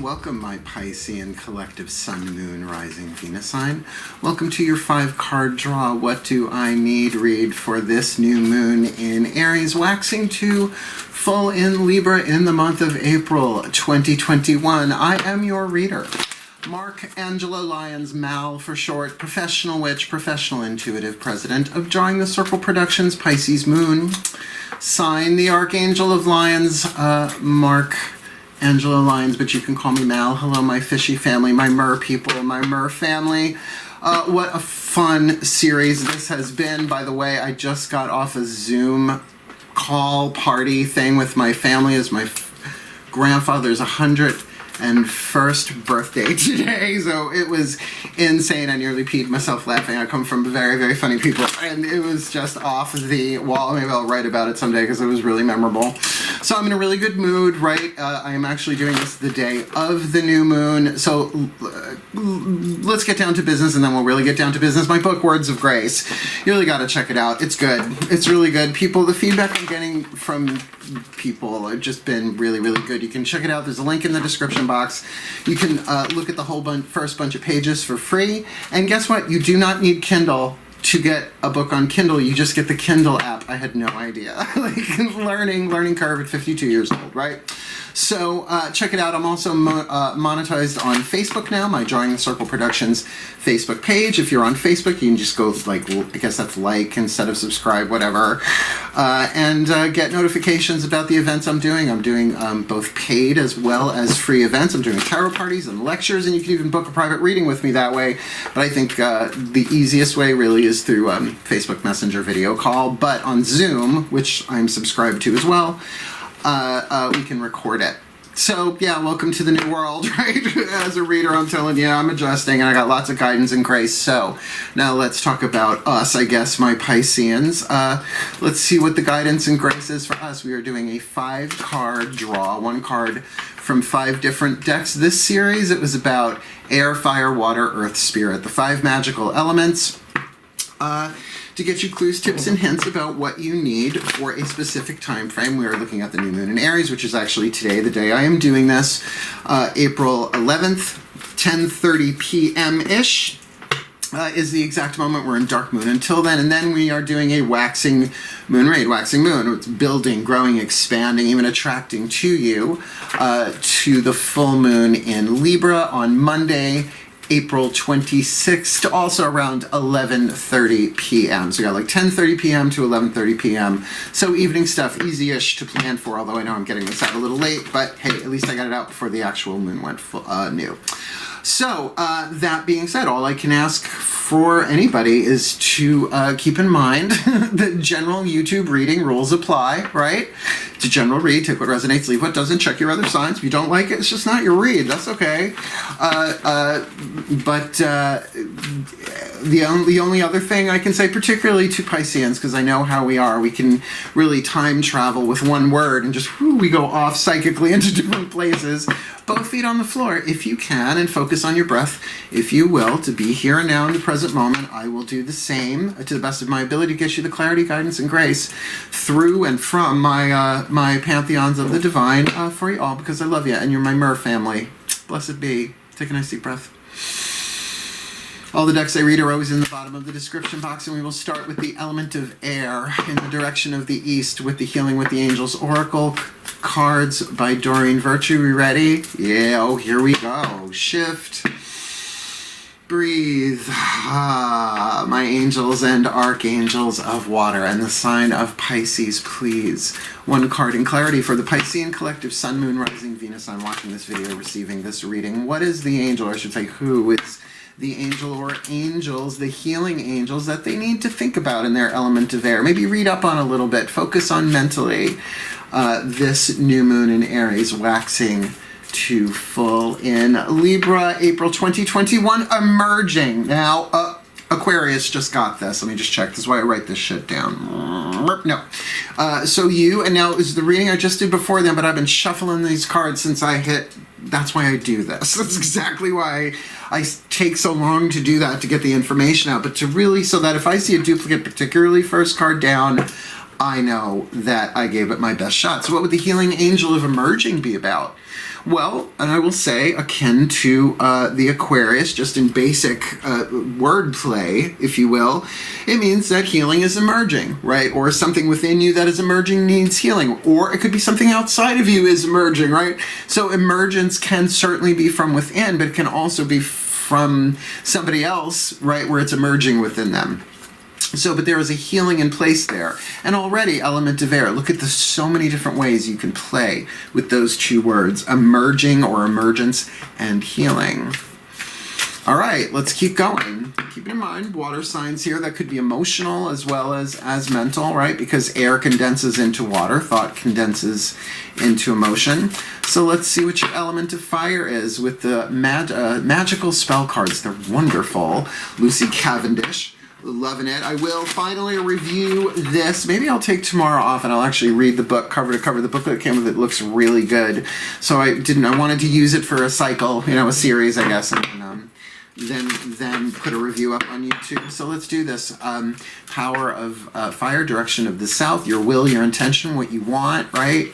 Welcome, my Piscean collective Sun, Moon, Rising, Venus sign. Welcome to your 5-card draw. What do I need read for this new moon in Aries, waxing to full in Libra in the month of April 2021. I am your reader. Mark Angelo Lyons, Mal for short, professional witch, professional intuitive, president of Drawing the Circle Productions, Pisces moon. Sign the Archangel of Lions, Mark Angelo Lyons, but you can call me Mal. Hello, my fishy family, my mer people, my mer family. What a fun series this has been. By the way, I just got off a Zoom call party thing with my family as my grandfather's 101st birthday today, so it was insane. I nearly peed myself laughing. I come from very, very funny people, and it was just off the wall. Maybe I'll write about it someday because it was really memorable. So I'm in a really good mood, right? I am actually doing this the day of the new moon, so let's get down to business, and then we'll really get down to business. My book, Words of Grace, you really got to check it out. It's good. It's really good. People, the feedback I'm getting from people have just been really, really good. You can check it out. There's a link in the description box. You can look at the whole first bunch of pages for free. And guess what? You do not need Kindle to get a book on Kindle. You just get the Kindle app. I had no idea. Like learning curve at 52 years old, right? So check it out. I'm also monetized on Facebook now, my Drawing the Circle Productions Facebook page. If you're on Facebook, you can just go, like, I guess that's like instead of subscribe, whatever, and get notifications about the events I'm doing. I'm doing both paid as well as free events. I'm doing tarot parties and lectures, and you can even book a private reading with me that way. But I think the easiest way really is through Facebook Messenger video call. But on Zoom, which I'm subscribed to as well, we can record it. So yeah, welcome to the new world, right? As a reader, I'm telling you, I'm adjusting, and I got lots of guidance and grace. So now let's talk about us, I guess, my Pisceans. Let's see what the guidance and grace is for us. We are doing a 5-card draw, 1 card from 5 different decks. This series, it was about air, fire, water, earth, spirit, the 5 magical elements. To get you clues, tips, and hints about what you need for a specific time frame. We are looking at the new moon in Aries, which is actually today, the day I am doing this, April 11th, 10:30 p.m.-ish. Is the exact moment we're in dark moon until then, and then we are doing a waxing moon raid. Waxing moon, it's building, growing, expanding, even attracting to you to the full moon in Libra on Monday, April 26th, also around 11:30 p.m. So we got like 10:30 p.m. to 11:30 p.m. So evening stuff, easy-ish to plan for, although I know I'm getting this out a little late, but hey, at least I got it out before the actual moon went new. So that being said, all I can ask for anybody is to keep in mind that general YouTube reading rules apply, right? It's a general read. Take what resonates, leave what doesn't. Check your other signs. If you don't like it, it's just not your read. That's okay. The only other thing I can say, particularly to Pisceans, because I know how we are, we can really time travel with one word and just, we go off psychically into different places. Both feet on the floor, if you can, and focus on your breath, if you will, to be here and now in the present moment. I will do the same to the best of my ability to get you the clarity, guidance, and grace through and from my my pantheons of the divine for you all, because I love you, and you're my mer family. Blessed be. Take a nice deep breath. All the decks I read are always in the bottom of the description box, and we will start with the element of air in the direction of the east with the Healing with the Angels Oracle cards by Doreen Virtue. We ready? Yeah, oh, here we go. Shift. Breathe. My angels and archangels of water and the sign of Pisces, please. 1 card in clarity for the Piscean collective Sun, Moon, Rising, Venus. I'm watching this video, receiving this reading. What is the angel? I should say, who is the angel or angels, the healing angels that they need to think about in their element of air? Maybe read up on a little bit. Focus on mentally this new moon in Aries, waxing to full in Libra, April 2021, emerging. Now, Aquarius just got this. Let me just check. This is why I write this shit down. No. So you, and now is the reading I just did before then, but I've been shuffling these cards since I hit. That's why I do this. That's exactly why I take so long to do that, to get the information out, but to really, so that if I see a duplicate, particularly first card down, I know that I gave it my best shot. So what would the healing angel of emerging be about? Well, and I will say, akin to the Aquarius, just in basic wordplay, if you will, it means that healing is emerging, right? Or something within you that is emerging needs healing. Or it could be something outside of you is emerging, right? So emergence can certainly be from within, but it can also be from somebody else, right, where it's emerging within them. So, but there is a healing in place there. And already, element of air. Look at the so many different ways you can play with those two words, emerging or emergence and healing. All right, let's keep going. Keep in mind, water signs here, that could be emotional as well as mental, right? Because air condenses into water, thought condenses into emotion. So let's see what your element of fire is with the magical spell cards. They're wonderful. Lucy Cavendish. Loving it. I will finally review this. Maybe I'll take tomorrow off and I'll actually read the book cover to cover. The book that came with it looks really good. So I wanted to use it for a cycle, a series, I guess, and then put a review up on YouTube. So let's do this. Power of fire, direction of the south, your will, your intention, what you want, right?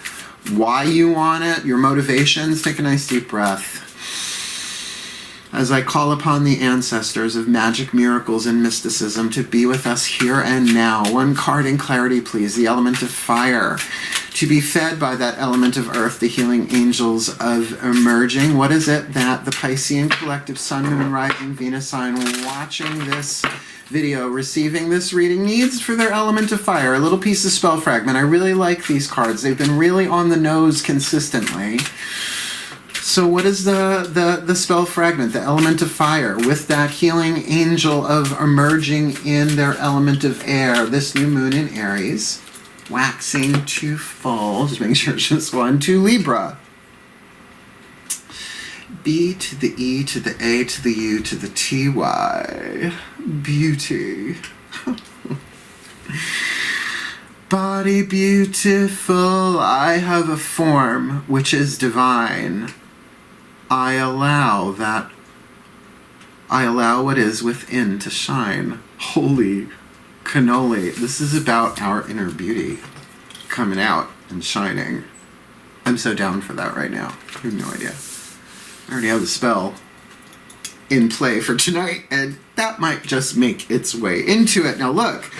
Why you want it, your motivations. Take a nice deep breath. As I call upon the ancestors of magic, miracles, and mysticism to be with us here and now. One card in clarity, please. The element of fire. To be fed by that element of earth, the healing angels of emerging. What is it that the Piscean collective Sun, Moon, Rising, Venus sign watching this video, receiving this reading needs for their element of fire? A little piece of spell fragment. I really like these cards. They've been really on the nose consistently. So what is the spell fragment, the element of fire, with that healing angel of emerging in their element of air, this new moon in Aries, waxing to full, just making sure it's just one, to Libra. B to the E to the A to the U to the TY. Beauty. Body beautiful, I have a form which is divine. I allow what is within to shine. Holy cannoli. This is about our inner beauty coming out and shining. I'm so down for that right now. You have no idea. I already have the spell in play for tonight, and that might just make its way into it. Now look,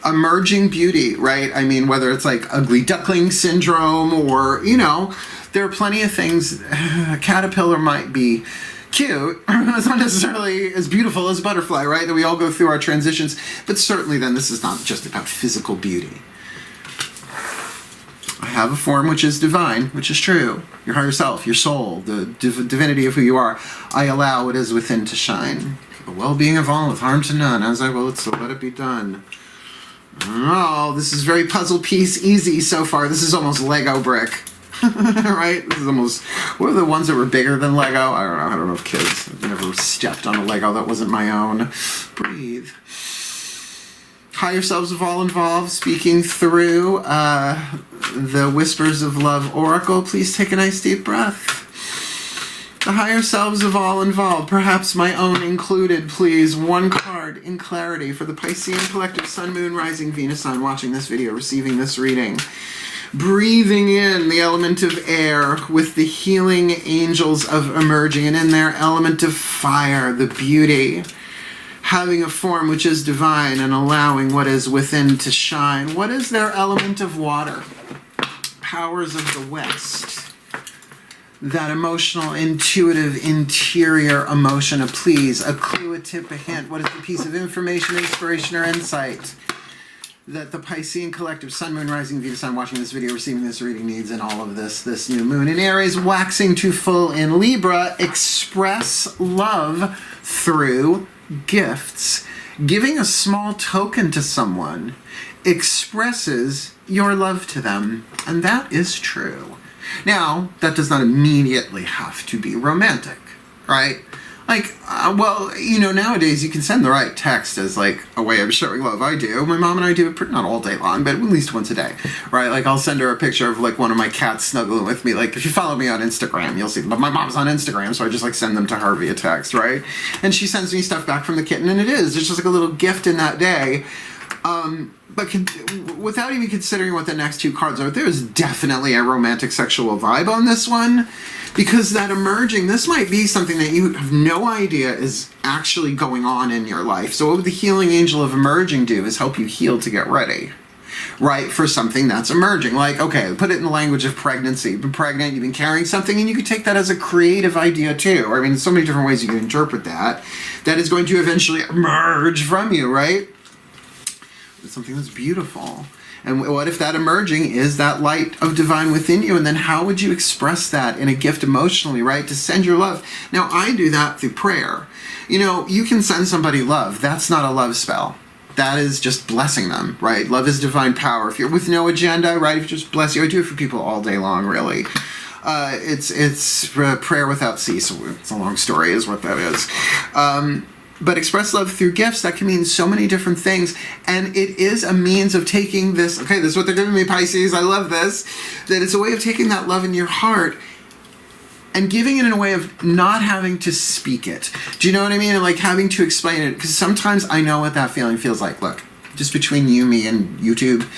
emerging beauty, right? I mean, whether it's like ugly duckling syndrome or, there are plenty of things. A caterpillar might be cute. It's not necessarily as beautiful as a butterfly, right? That we all go through our transitions. But certainly then this is not just about physical beauty. I have a form which is divine, which is true. Your higher self, your soul, the divinity of who you are. I allow what is within to shine. The well-being of all with harm to none. As I will, so let it be done. Oh, this is very puzzle piece easy so far. This is almost Lego brick. Right? This is almost, what are the ones that were bigger than Lego? I don't know if kids. I've never stepped on a Lego that wasn't my own. Breathe. Higher selves of all involved, speaking through the Whispers of Love Oracle. Please take a nice deep breath. The higher selves of all involved, perhaps my own included, please. One card in clarity for the Piscean collective Sun, Moon, Rising, Venus sign watching this video, receiving this reading. Breathing in the element of air with the healing angels of emerging, and in their element of fire, the beauty. Having a form which is divine and allowing what is within to shine. What is their element of water? Powers of the West. That emotional, intuitive, interior emotion, a please, a clue, a tip, a hint. What is the piece of information, inspiration, or insight that the Piscean collective Sun, Moon, Rising, Venus sign watching this video, receiving this reading needs in all of this new moon in Aries, waxing to full in Libra? Express love through gifts. Giving a small token to someone expresses your love to them, and that is true. Now, that does not immediately have to be romantic, right? Like, nowadays you can send the right text as, like, a way of showing love. I do. My mom and I do it not all day long, but at least once a day, right? Like, I'll send her a picture of, like, one of my cats snuggling with me. Like, if you follow me on Instagram, you'll see. But my mom's on Instagram, so I just, like, send them to her via text, right? And she sends me stuff back from the kitten, and it's just, like, a little gift in that day. Without even considering what the next two cards are, there's definitely a romantic sexual vibe on this one, because that emerging, this might be something that you have no idea is actually going on in your life. So what would the healing angel of emerging do is help you heal to get ready, right, for something that's emerging. Like, okay, put it in the language of pregnancy. You've been pregnant, you've been carrying something, and you could take that as a creative idea too. I mean, there's so many different ways you can interpret that. That is going to eventually emerge from you, right? It's something that's beautiful. And what if that emerging is that light of divine within you? And then how would you express that in a gift emotionally, right? To send your love. Now, I do that through prayer. You know, you can send somebody love. That's not a love spell. That is just blessing them, right? Love is divine power. If you're with no agenda, right? If you just bless you, I do it for people all day long, really. It's prayer without cease. It's a long story, is what that is. But express love through gifts, that can mean so many different things. And it is a means of taking this, okay, this is what they're giving me, Pisces, I love this, that it's a way of taking that love in your heart and giving it in a way of not having to speak it. Do you know what I mean? And like having to explain it, because sometimes I know what that feeling feels like. Look, just between you, me, and YouTube,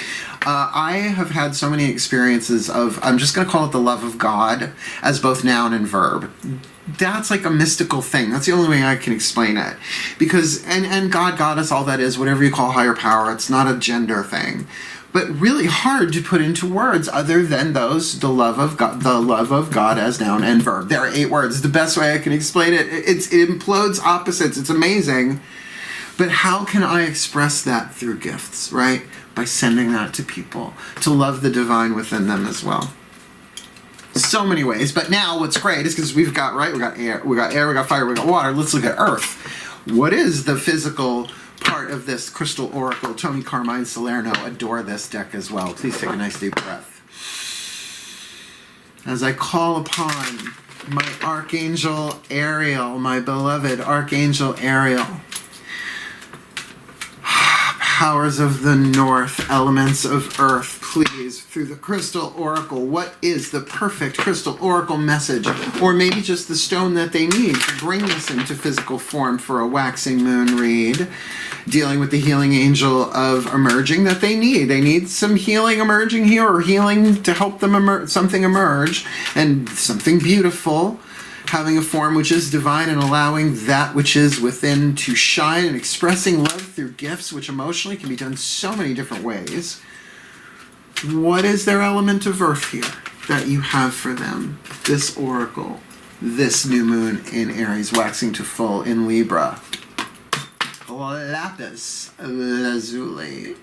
I have had so many experiences of, I'm just going to call it the love of God as both noun and verb. That's like a mystical thing. That's the only way I can explain it. Because, and God, Goddess, all that is, whatever you call higher power, it's not a gender thing. But really hard to put into words other than those, the love of God as noun and verb. There are 8 words. The best way I can explain it. It implodes opposites. It's amazing. But how can I express that through gifts, right? By sending that to people, to love the divine within them as well. So many ways. But now what's great is because we've got, right, we got air, we got fire, we got water. Let's look at earth. What is the physical part of this crystal oracle? Tony Carmine Salerno, adore this deck as well. Please take a nice deep breath. As I call upon my Archangel Ariel, my beloved Archangel Ariel, powers of the north, elements of earth, please, through the crystal oracle, what is the perfect crystal oracle message? Or maybe just the stone that they need to bring this into physical form for a waxing moon read, dealing with the healing angel of emerging that they need. They need some healing emerging here, or healing to help them something emerge, and something beautiful, having a form which is divine and allowing that which is within to shine, and expressing love through gifts, which emotionally can be done so many different ways. What is their element of earth here that you have for them? This oracle, this new moon in Aries, waxing to full in Libra. Lapis lazuli.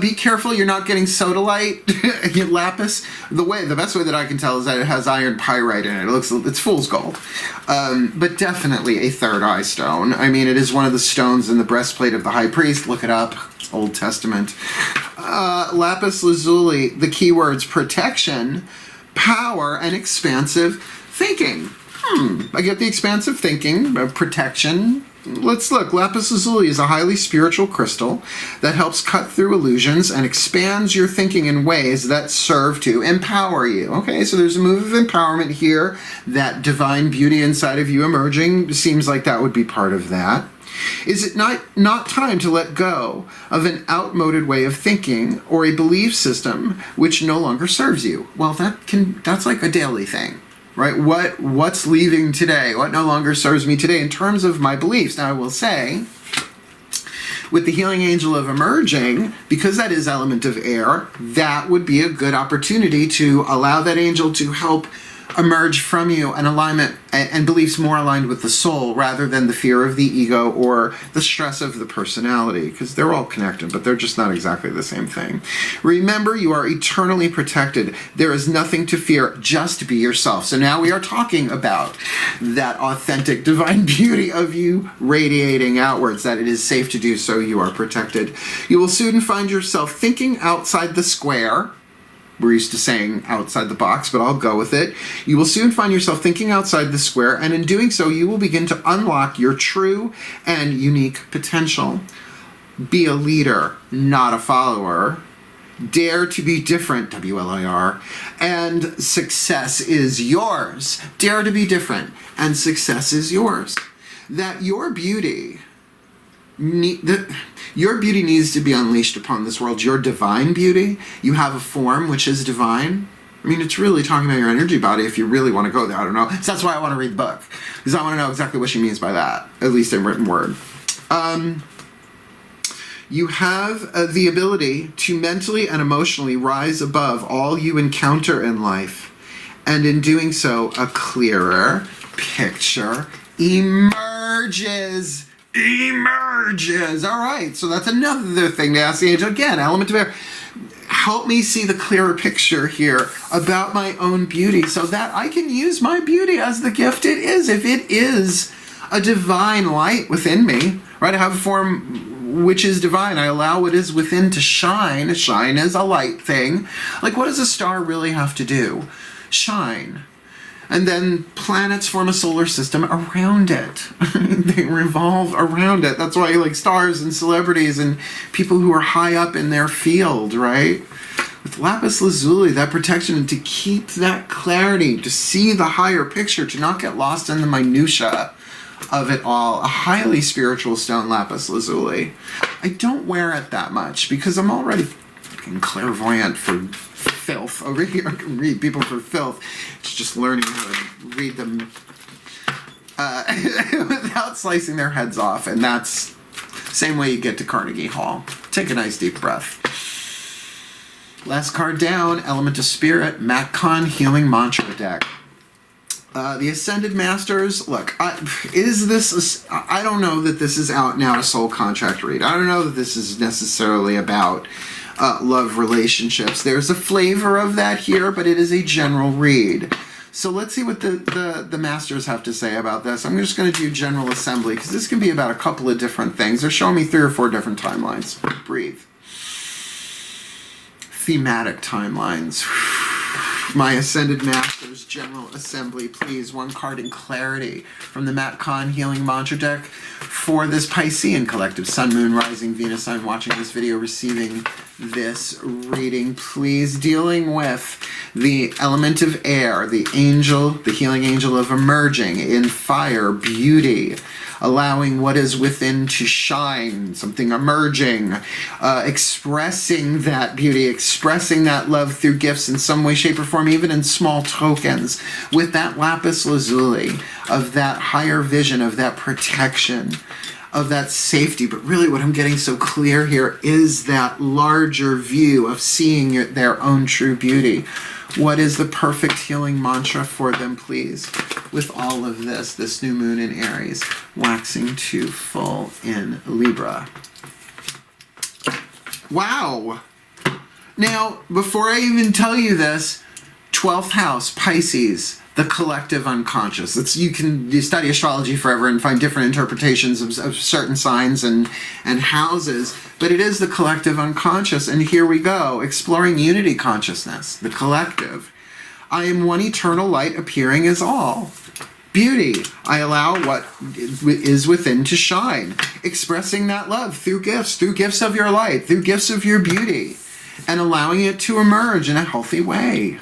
Be careful you're not getting sodalite. Lapis, the best way that I can tell is that it has iron pyrite in it. It's fool's gold. But definitely a third eye stone. I mean, it is one of the stones in the breastplate of the high priest. Look it up. It's Old Testament. Lapis lazuli, the keywords protection, power, and expansive thinking. I get the expansive thinking, protection. Let's look. Lapis lazuli is a highly spiritual crystal that helps cut through illusions and expands your thinking in ways that serve to empower you. Okay, so there's a move of empowerment here. That divine beauty inside of you emerging seems like that would be part of that. Is it not time to let go of an outmoded way of thinking or a belief system which no longer serves you? Well, that's like a daily thing. Right? What's leaving today? What no longer serves me today in terms of my beliefs? Now, I will say, with the healing angel of emerging, because that is element of air, that would be a good opportunity to allow that angel to help emerge from you an alignment and beliefs more aligned with the soul rather than the fear of the ego or the stress of the personality, because they're all connected, but they're just not exactly the same thing. Remember, you are eternally protected. There is nothing to fear. Just be yourself. So now we are talking about that authentic divine beauty of you radiating outwards, that it is safe to do so. You are protected. You will soon find yourself thinking outside the square. We're used to saying outside the box, but I'll go with it. You will soon find yourself thinking outside the square, and in doing so, you will begin to unlock your true and unique potential. Be a leader, not a follower. Dare to be different, WLIR, and success is yours. Dare to be different, and success is yours. That your beauty, your beauty needs to be unleashed upon this world. Your divine beauty. You have a form which is divine. I mean, it's really talking about your energy body if you really want to go there. I don't know. So that's why I want to read the book, because I want to know exactly what she means by that, at least in written word. You have the ability to mentally and emotionally rise above all you encounter in life. And in doing so, a clearer picture emerges. All right, so that's another thing to ask the angel. Again, element of air. Help me see the clearer picture here about my own beauty so that I can use my beauty as the gift it is. If it is a divine light within me, right? I have a form which is divine. I allow what is within to shine. Shine is a light thing. Like, what does a star really have to do? Shine. And then planets form a solar system around it. They revolve around it. That's why, like, stars and celebrities and people who are high up in their field, right? With lapis lazuli, that protection, and to keep that clarity, to see the higher picture, to not get lost in the minutia of it all. A highly spiritual stone, lapis lazuli. I don't wear it that much because I'm already fucking clairvoyant for filth over here. I can read people for filth. It's just learning how to read them without slicing their heads off, and that's the same way you get to Carnegie Hall. Take a nice deep breath. Last card down, Element of Spirit, Matcon Healing Mantra deck. The Ascended Masters, look, I don't know that this is out now a soul contract read. I don't know that this is necessarily about love relationships. There's a flavor of that here, but it is a general read. So let's see what the masters have to say about this. I'm just going to do General Assembly, because this can be about a couple of different things. They're showing me 3 or 4 different timelines. Breathe. Thematic timelines. My Ascended Masters, General Assembly, please. 1 card in clarity from the Matcon Healing Mantra deck for this Piscean collective. Sun, Moon, Rising, Venus sign watching this video, receiving this reading, please. Dealing with the element of air, the angel, the healing angel of emerging in fire, beauty, allowing what is within to shine, something emerging, expressing that beauty, expressing that love through gifts in some way, shape, or form, even in small tokens, with that lapis lazuli, of that higher vision, of that protection, of that safety. But really what I'm getting so clear here is that larger view of seeing their own true beauty. What is the perfect healing mantra for them, please? With all of this new moon in Aries, waxing to full in Libra. Wow! Now, before I even tell you this, 12th house, Pisces, the collective unconscious. You study astrology forever and find different interpretations of certain signs and houses, but it is the collective unconscious. And here we go, exploring unity consciousness, the collective. I am one eternal light appearing as all. Beauty. I allow what is within to shine. Expressing that love through gifts of your light, through gifts of your beauty, and allowing it to emerge in a healthy way.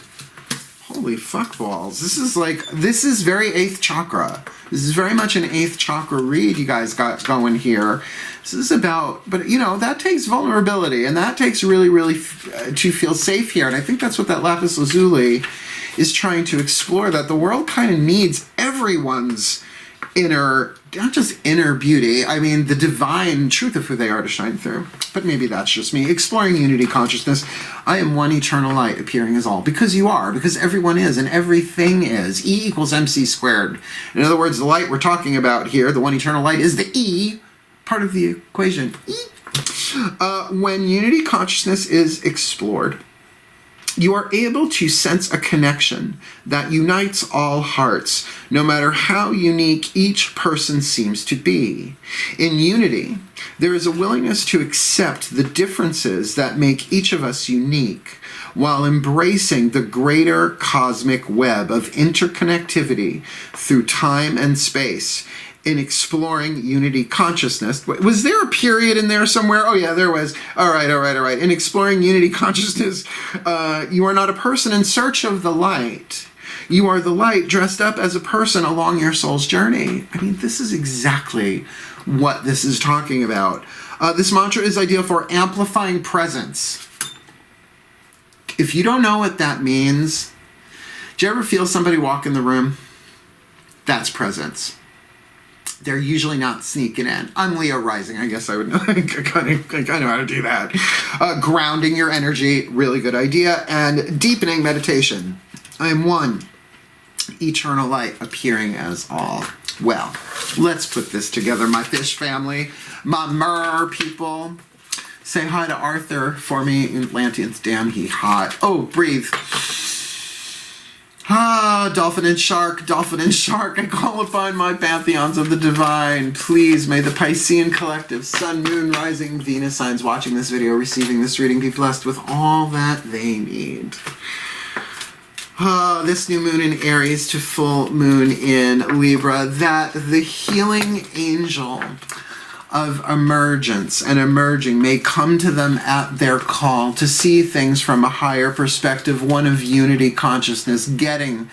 Holy fuckballs. This is very 8th chakra. This is very much an 8th chakra read you guys got going here. This is about, but that takes vulnerability, and that takes really, really to feel safe here. And I think that's what that lapis lazuli is trying to explore, that the world kind of needs everyone's inner, not just inner beauty, I mean the divine truth of who they are to shine through. But maybe that's just me. Exploring unity consciousness. I am one eternal light appearing as all. Because you are. Because everyone is and everything is. E equals MC squared. In other words, the light we're talking about here, the one eternal light, is the E part of the equation. E. When unity consciousness is explored, you are able to sense a connection that unites all hearts, no matter how unique each person seems to be. In unity, there is a willingness to accept the differences that make each of us unique, while embracing the greater cosmic web of interconnectivity through time and space. In exploring unity consciousness. Was there a period in there somewhere? Oh yeah, there was. All right. In exploring unity consciousness, you are not a person in search of the light. You are the light dressed up as a person along your soul's journey. I mean, this is exactly what this is talking about. This mantra is ideal for amplifying presence. If you don't know what that means, do you ever feel somebody walk in the room? That's presence. They're usually not sneaking in. I'm Leo rising. I guess I would know. I kind of know how to do that. Grounding your energy, really good idea. And deepening meditation. I am one. Eternal light appearing as all. Well, let's put this together, my fish family, my mer people. Say hi to Arthur for me. Atlanteans, damn, he hot. Oh, breathe. Ah, dolphin and shark, I call upon my pantheons of the divine. Please, may the Piscean collective, sun, moon, rising, Venus signs watching this video, receiving this reading, be blessed with all that they need. This new moon in Aries to full moon in Libra, that the healing angel of emergence and emerging may come to them at their call to see things from a higher perspective, one of unity consciousness, getting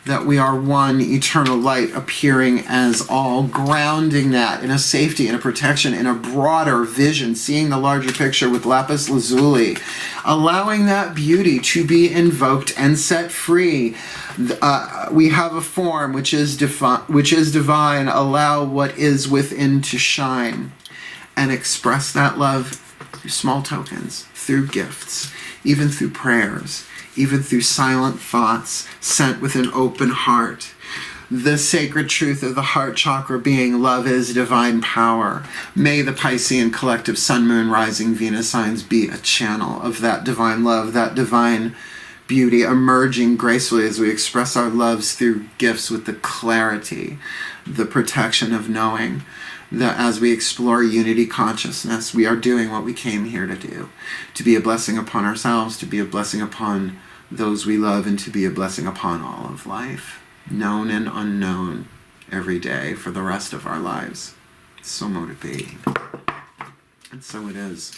that we are one eternal light appearing as all, grounding that in a safety, in a protection, in a broader vision, seeing the larger picture with lapis lazuli, allowing that beauty to be invoked and set free. We have a form which is divine. Allow what is within to shine and express that love through small tokens, through gifts, even through prayers, even through silent thoughts sent with an open heart. The sacred truth of the heart chakra being love is divine power. May the Piscean collective sun, moon, rising, Venus signs be a channel of that divine love, that divine beauty emerging gracefully as we express our loves through gifts with the clarity, the protection of knowing that as we explore unity consciousness, we are doing what we came here to do, to be a blessing upon ourselves, to be a blessing upon those we love, and to be a blessing upon all of life, known and unknown, every day for the rest of our lives. It's so motivating. And so it is.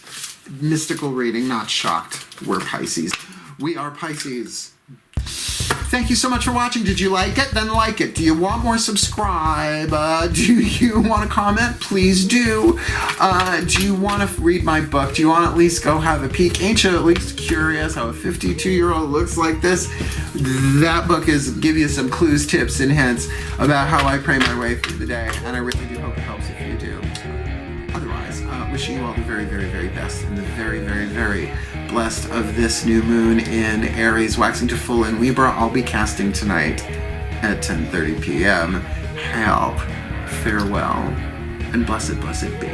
Mystical reading, not shocked. We're Pisces. We are Pisces. Thank you so much for watching. Did you like it? Then like it. Do you want more? Subscribe. Do you want to comment? Please do. Do you want to read my book? Do you want to at least go have a peek? Ain't you at least curious how a 52-year-old looks like this? That book is give you some clues, tips, and hints about how I pray my way through the day. And I really do hope it helps if you do. Otherwise, wishing you all the very, very, very best and the very, very, very blessed of this new moon in Aries, waxing to full in Libra. I'll be casting tonight at 10:30 p.m. Help, farewell, and blessed, blessed be.